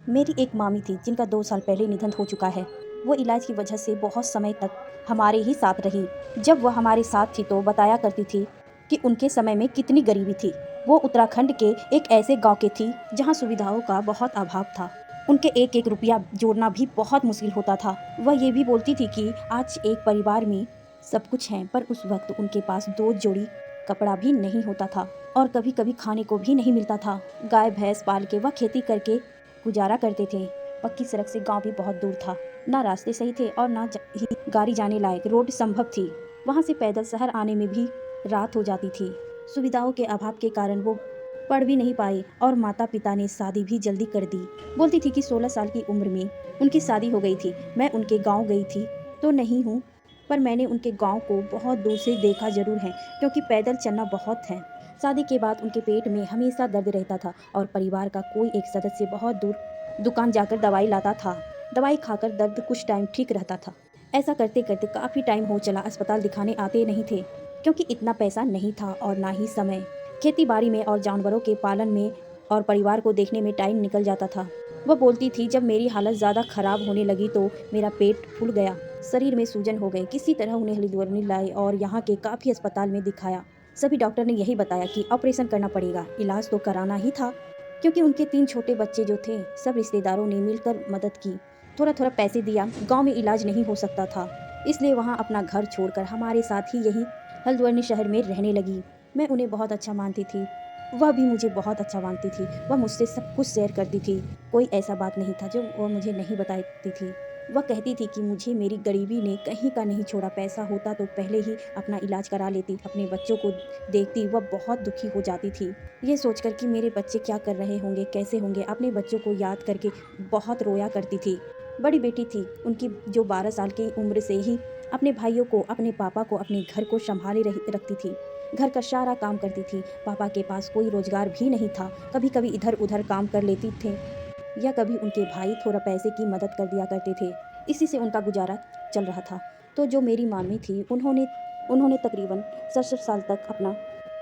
मेरी एक मामी थी जिनका 2 साल पहले निधन हो चुका है। वो इलाज की वजह से बहुत समय तक हमारे ही साथ रही। जब वह हमारे साथ थी तो बताया करती थी कि उनके समय में कितनी गरीबी थी। वो उत्तराखंड के एक ऐसे गांव के थी जहां सुविधाओं का बहुत अभाव था। उनके एक एक रुपया जोड़ना भी बहुत मुश्किल होता था। वह ये भी बोलती थी कि आज एक परिवार में सब कुछ है, पर उस वक्त उनके पास 2 जोड़ी कपड़ा भी नहीं होता था और कभी कभी खाने को भी नहीं मिलता था। गाय भैंस पाल के वह खेती करके गुजारा करते थे। पक्की सड़क से गांव भी बहुत दूर था। ना रास्ते सही थे और ना ही गाड़ी जाने लायक रोड संभव थी। वहां से पैदल शहर आने में भी रात हो जाती थी। सुविधाओं के अभाव के कारण वो पढ़ भी नहीं पाई और माता पिता ने शादी भी जल्दी कर दी। बोलती थी कि 16 साल की उम्र में उनकी शादी हो गई थी। मैं उनके गांव गई थी तो नहीं हूँ, पर मैंने उनके गांव को बहुत दूर से देखा जरूर है, क्योंकि पैदल चलना बहुत है। शादी के बाद उनके पेट में हमेशा दर्द रहता था और परिवार का कोई एक सदस्य बहुत दूर दुकान जाकर दवाई लाता था। दवाई खाकर दर्द कुछ टाइम ठीक रहता था। ऐसा करते करते काफ़ी टाइम हो चला। अस्पताल दिखाने आते नहीं थे क्योंकि इतना पैसा नहीं था और ना ही समय। खेती बाड़ी में और जानवरों के पालन में और परिवार को देखने में टाइम निकल जाता था। वह बोलती थी, जब मेरी हालत ज़्यादा खराब होने लगी तो मेरा पेट फूल गया, शरीर में सूजन हो गई। किसी तरह उन्हें हल्द्वानी लाए और यहाँ के काफ़ी अस्पताल में दिखाया। सभी डॉक्टर ने यही बताया कि ऑपरेशन करना पड़ेगा। इलाज तो कराना ही था, क्योंकि उनके 3 छोटे बच्चे जो थे, सब रिश्तेदारों ने मिलकर मदद की। थोड़ा थोड़ा पैसे दिया। गांव में इलाज नहीं हो सकता था, इसलिए वहां अपना घर छोड़कर हमारे साथ ही यही हल्द्वानी शहर में रहने लगी। मैं उन्हें बहुत अच्छा मानती थी, वह भी मुझे बहुत अच्छा मानती थी। वह मुझसे सब कुछ शेयर करती थी। कोई ऐसा बात नहीं था जो वह मुझे नहीं बताती थी। वह कहती थी कि मुझे मेरी गरीबी ने कहीं का नहीं छोड़ा। पैसा होता तो पहले ही अपना इलाज करा लेती। अपने बच्चों को देखती वह बहुत दुखी हो जाती थी, ये सोचकर कि मेरे बच्चे क्या कर रहे होंगे, कैसे होंगे। अपने बच्चों को याद करके बहुत रोया करती थी। बड़ी बेटी थी उनकी, जो 12 साल की उम्र से ही अपने भाइयों को, अपने पापा को, अपने घर को संभाले रखती थी। घर का सारा काम करती थी। पापा के पास कोई रोजगार भी नहीं था। कभी कभी इधर उधर काम कर लेती थे या कभी उनके भाई थोड़ा पैसे की मदद कर दिया करते थे। इसी से उनका गुजारा चल रहा था। तो जो मेरी मामी थी, उन्होंने तकरीबन 67 साल तक अपना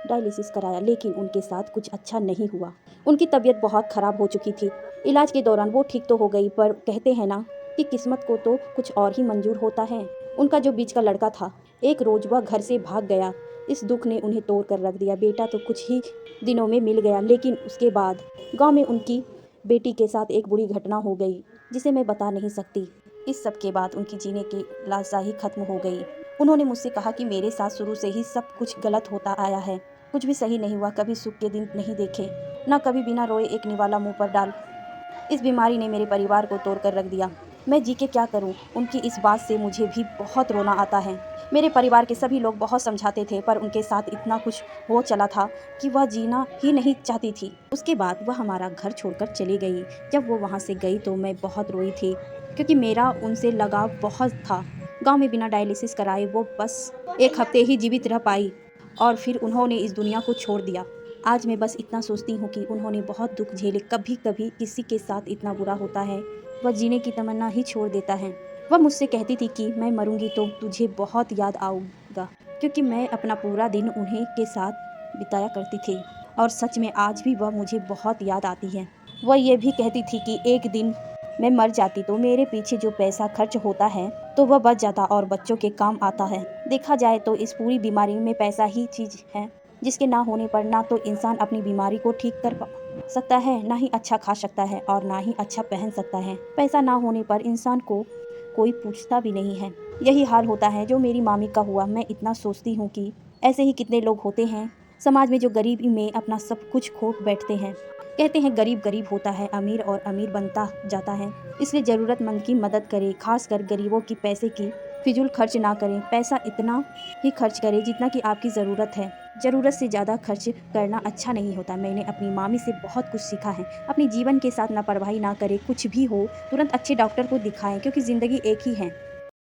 डायलिसिस कराया, लेकिन उनके साथ कुछ अच्छा नहीं हुआ। उनकी तबीयत बहुत ख़राब हो चुकी थी। इलाज के दौरान वो ठीक तो हो गई, पर कहते हैं ना कि किस्मत को तो कुछ और ही मंजूर होता है। उनका जो बीच का लड़का था, एक रोज़ वह घर से भाग गया। इस दुख ने उन्हें तोड़ कर रख दिया। बेटा तो कुछ ही दिनों में मिल गया, लेकिन उसके बाद गांव में उनकी बेटी के साथ एक बुरी घटना हो गई, जिसे मैं बता नहीं सकती। इस सब के बाद उनकी जीने की लालसा ही खत्म हो गई। उन्होंने मुझसे कहा कि मेरे साथ शुरू से ही सब कुछ गलत होता आया है, कुछ भी सही नहीं हुआ। कभी सुख के दिन नहीं देखे, ना कभी बिना रोए एक निवाला मुंह पर डाल। इस बीमारी ने मेरे परिवार को तोड़ कर रख दिया। मैं जी के क्या करूं? उनकी इस बात से मुझे भी बहुत रोना आता है। मेरे परिवार के सभी लोग बहुत समझाते थे, पर उनके साथ इतना कुछ हो चला था कि वह जीना ही नहीं चाहती थी। उसके बाद वह हमारा घर छोड़कर चली गई। जब वो वहाँ से गई तो मैं बहुत रोई थी, क्योंकि मेरा उनसे लगाव बहुत था। गाँव में बिना डायलिसिस कराए वो बस 1 हफ्ते ही जीवित रह पाई और फिर उन्होंने इस दुनिया को छोड़ दिया। आज मैं बस इतना सोचती हूँ कि उन्होंने बहुत दुख झेले। कभी कभी किसी के साथ इतना बुरा होता है, वह जीने की तमन्ना ही छोड़ देता है। वह मुझसे कहती थी कि मैं मरूंगी तो तुझे बहुत याद आऊँगा, क्योंकि मैं अपना पूरा दिन उन्हीं के साथ बिताया करती थी। और सच में आज भी वह मुझे बहुत याद आती है। वह ये भी कहती थी कि एक दिन मैं मर जाती तो मेरे पीछे जो पैसा खर्च होता है तो वह बच जाता और बच्चों के काम आता है। देखा जाए तो इस पूरी बीमारी में पैसा ही चीज़ है, जिसके ना होने पर ना तो इंसान अपनी बीमारी को ठीक कर सकता है, ना ही अच्छा खा सकता है और ना ही अच्छा पहन सकता है। पैसा ना होने पर इंसान को कोई पूछता भी नहीं है। यही हाल होता है जो मेरी मामी का हुआ। मैं इतना सोचती हूँ कि ऐसे ही कितने लोग होते हैं समाज में जो गरीबी में अपना सब कुछ खो बैठते हैं। कहते हैं गरीब गरीब होता है, अमीर और अमीर बनता जाता है। इसलिए ज़रूरतमंद की मदद करें, खासकर गरीबों की पैसे की फिजूल खर्च ना करें। पैसा इतना ही खर्च करें जितना कि आपकी ज़रूरत है। ज़रूरत से ज़्यादा खर्च करना अच्छा नहीं होता। मैंने अपनी मामी से बहुत कुछ सीखा है। अपनी जीवन के साथ लापरवाही ना करें। कुछ भी हो तुरंत अच्छे डॉक्टर को दिखाएं, क्योंकि ज़िंदगी एक ही है।